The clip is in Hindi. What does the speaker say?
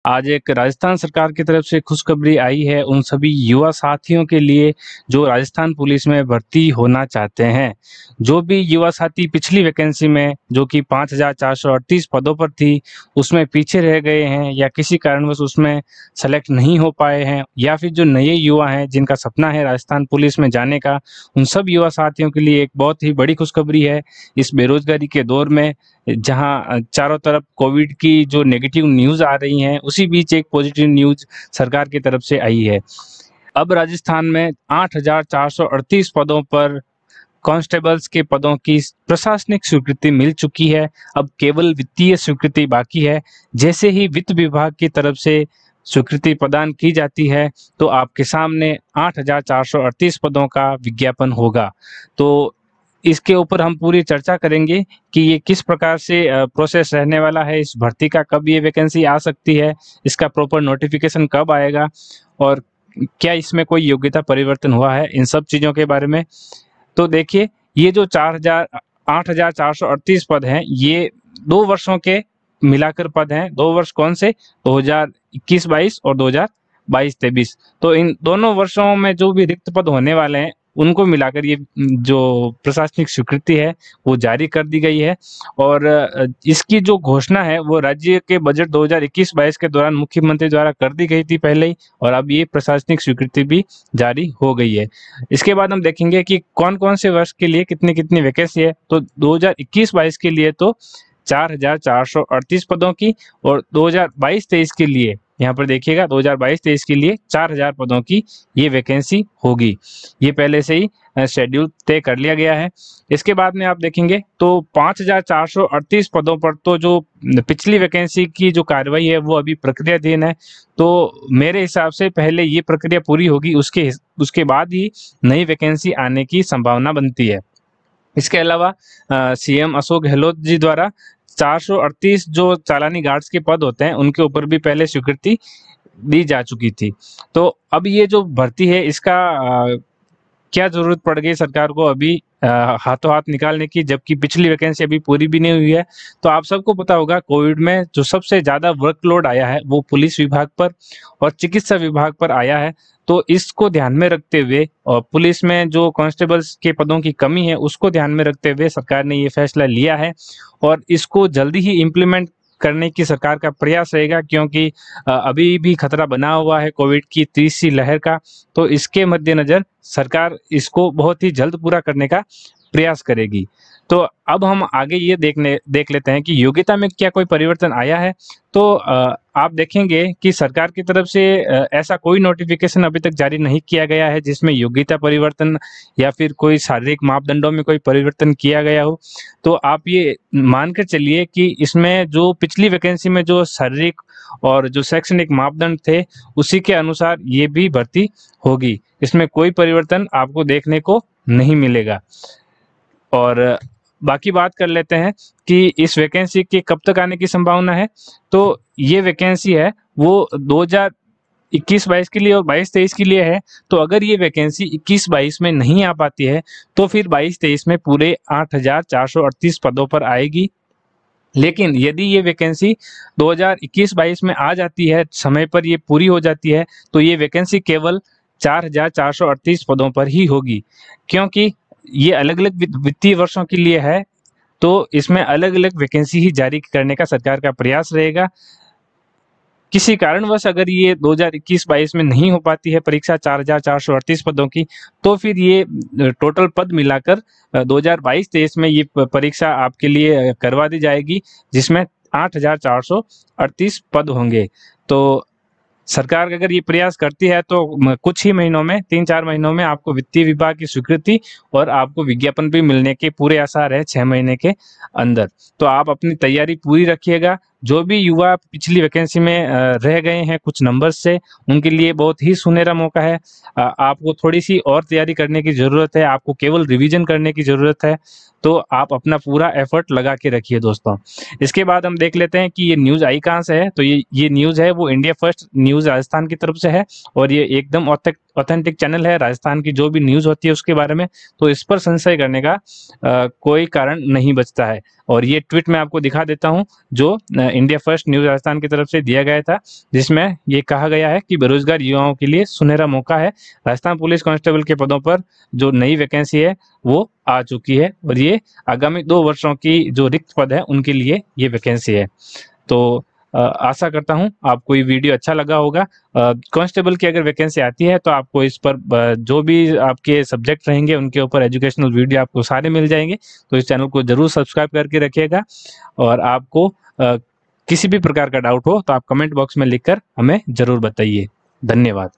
आज एक राजस्थान सरकार की तरफ से खुशखबरी आई है उन सभी युवा साथियों के लिए जो राजस्थान पुलिस में भर्ती होना चाहते हैं। जो भी युवा साथी पिछली वैकेंसी में जो कि 5,438 पदों पर थी, उसमें पीछे रह गए हैं या किसी कारणवश उसमें सेलेक्ट नहीं हो पाए हैं, या फिर जो नए युवा हैं जिनका सपना है राजस्थान पुलिस में जाने का, उन सब युवा साथियों के लिए एक बहुत ही बड़ी खुशखबरी है। इस बेरोजगारी के दौर में जहां चारों तरफ कोविड की जो नेगेटिव न्यूज़ आ रही हैं, उसी बीच एक पॉजिटिव न्यूज़ सरकार की तरफ से आई है। अब राजस्थान में 8,438 पदों पर कांस्टेबल्स के पदों की प्रशासनिक स्वीकृति मिल चुकी है। अब केवल वित्तीय स्वीकृति बाकी है। जैसे ही वित्त विभाग की तरफ से स्वीकृति प्रदान की जाती है, तो आपके सामने 8,438 पदों का विज्ञापन होगा। तो इसके ऊपर हम पूरी चर्चा करेंगे कि ये किस प्रकार से प्रोसेस रहने वाला है, इस भर्ती का कब ये वैकेंसी आ सकती है, इसका प्रॉपर नोटिफिकेशन कब आएगा और क्या इसमें कोई योग्यता परिवर्तन हुआ है, इन सब चीज़ों के बारे में। तो देखिए, ये जो 8,438 पद हैं, ये 2 वर्षों के मिलाकर पद हैं। 2 वर्ष कौन से? 2021-22 और 2022-23। तो इन दोनों वर्षों में जो भी रिक्त पद होने वाले हैं, उनको मिलाकर ये जो प्रशासनिक स्वीकृति है वो जारी कर दी गई है। और इसकी जो घोषणा है वो राज्य के बजट 2021-22 के दौरान मुख्यमंत्री द्वारा कर दी गई थी पहले ही, और अब ये प्रशासनिक स्वीकृति भी जारी हो गई है। इसके बाद हम देखेंगे कि कौन कौन से वर्ष के लिए कितनी कितनी वैकेंसी है। तो 2021-22 के लिए तो 4,438 पदों की, और 2022-23 के लिए यहाँ पर देखिएगा 2022-23 के लिए 4,000 पदों की ये वैकेंसी होगी। ये पहले से ही शेड्यूल तय कर लिया गया है। इसके बाद में आप देखेंगे तो 5,438 पदों पर तो जो पिछली वैकेंसी की जो कार्रवाई है वो अभी प्रक्रियाधीन है। तो मेरे हिसाब से पहले ये प्रक्रिया पूरी होगी, उसके बाद ही नई वैकेंसी आने की संभावना बनती है। इसके अलावा सीएम अशोक गहलोत जी द्वारा 438 जो चालानी गार्ड्स के पद होते हैं उनके ऊपर भी पहले स्वीकृति दी जा चुकी थी। तो अब ये जो भर्ती है इसका क्या जरूरत पड़ गई सरकार को अभी हाथों हाथ निकालने की, जबकि पिछली वैकेंसी अभी पूरी भी नहीं हुई है। तो आप सबको पता होगा कोविड में जो सबसे ज्यादा वर्कलोड आया है वो पुलिस विभाग पर और चिकित्सा विभाग पर आया है। तो इसको ध्यान में रखते हुए और पुलिस में जो कांस्टेबल्स के पदों की कमी है उसको ध्यान में रखते हुए सरकार ने ये फैसला लिया है, और इसको जल्दी ही इम्प्लीमेंट करने की सरकार का प्रयास रहेगा, क्योंकि अभी भी खतरा बना हुआ है कोविड की तीसरी लहर का। तो इसके मद्देनजर सरकार इसको बहुत ही जल्द पूरा करने का प्रयास करेगी। तो अब हम आगे ये देख लेते हैं कि योग्यता में क्या कोई परिवर्तन आया है। तो आप देखेंगे कि सरकार की तरफ से ऐसा कोई नोटिफिकेशन अभी तक जारी नहीं किया गया है जिसमें योग्यता परिवर्तन या फिर कोई शारीरिक मापदंडों में कोई परिवर्तन किया गया हो। तो आप ये मानकर चलिए कि इसमें जो पिछली वैकेंसी में जो शारीरिक और जो शैक्षणिक मापदंड थे उसी के अनुसार ये भी भर्ती होगी। इसमें कोई परिवर्तन आपको देखने को नहीं मिलेगा। और बाकी बात कर लेते हैं कि इस वैकेंसी के कब तक आने की संभावना है। तो ये वैकेंसी है वो 2021-22 के लिए और 22-23 के लिए है। तो अगर ये वैकेंसी 21-22 में नहीं आ पाती है तो फिर 22-23 में पूरे 8,438 पदों पर आएगी। लेकिन यदि ये वैकेंसी 2021-22 में आ जाती है, समय पर ये पूरी हो जाती है, तो ये वैकेंसी केवल 4,438 पदों पर ही होगी, क्योंकि ये अलग अलग वित्तीय वर्षों के लिए है। तो इसमें अलग अलग वैकेंसी ही जारी करने का सरकार का प्रयास रहेगा। किसी कारणवश अगर ये 2021-22 में नहीं हो पाती है परीक्षा 4,438 पदों की, तो फिर ये टोटल पद मिलाकर 2022-23 में ये परीक्षा आपके लिए करवा दी जाएगी, जिसमें 8,438 पद होंगे। तो सरकार अगर ये प्रयास करती है तो कुछ ही महीनों में, 3-4 महीनों में आपको वित्तीय विभाग की स्वीकृति और आपको विज्ञापन भी मिलने के पूरे आसार है 6 महीने के अंदर। तो आप अपनी तैयारी पूरी रखिएगा। जो भी युवा पिछली वैकेंसी में रह गए हैं कुछ नंबर्स से, उनके लिए बहुत ही सुनहरा मौका है। आपको थोड़ी सी और तैयारी करने की ज़रूरत है, आपको केवल रिवीजन करने की ज़रूरत है। तो आप अपना पूरा एफर्ट लगा के रखिए दोस्तों। इसके बाद हम देख लेते हैं कि ये न्यूज़ आई कहाँ से है। तो ये न्यूज़ है वो इंडिया फर्स्ट न्यूज़ राजस्थान की तरफ से है, और ये एकदम ऑथेंटिक चैनल है, राजस्थान की जो भी न्यूज़ होती है उसके बारे में, तो इस पर संशय करने का कोई कारण नहीं बचता है। और ये ट्वीट मैं आपको दिखा देता हूँ जो इंडिया फर्स्ट न्यूज़ राजस्थान की तरफ से दिया गया था, जिसमें ये कहा गया है कि बेरोजगार युवाओं के लिए सुनहरा मौका है। राजस्थान पुलिस कांस्टेबल के पदों पर जो नई वैकेंसी है वो आ चुकी है और ये आगामी 2 वर्षों की जो रिक्त पद है उनके लिए ये वैकेंसी है। तो आशा करता हूँ आपको ये वीडियो अच्छा लगा होगा। कांस्टेबल की अगर वैकेंसी आती है तो आपको इस पर जो भी आपके सब्जेक्ट रहेंगे उनके ऊपर एजुकेशनल वीडियो आपको सारे मिल जाएंगे। तो इस चैनल को जरूर सब्सक्राइब करके रखिएगा और आपको किसी भी प्रकार का डाउट हो तो आप कमेंट बॉक्स में लिखकर हमें जरूर बताइए। धन्यवाद।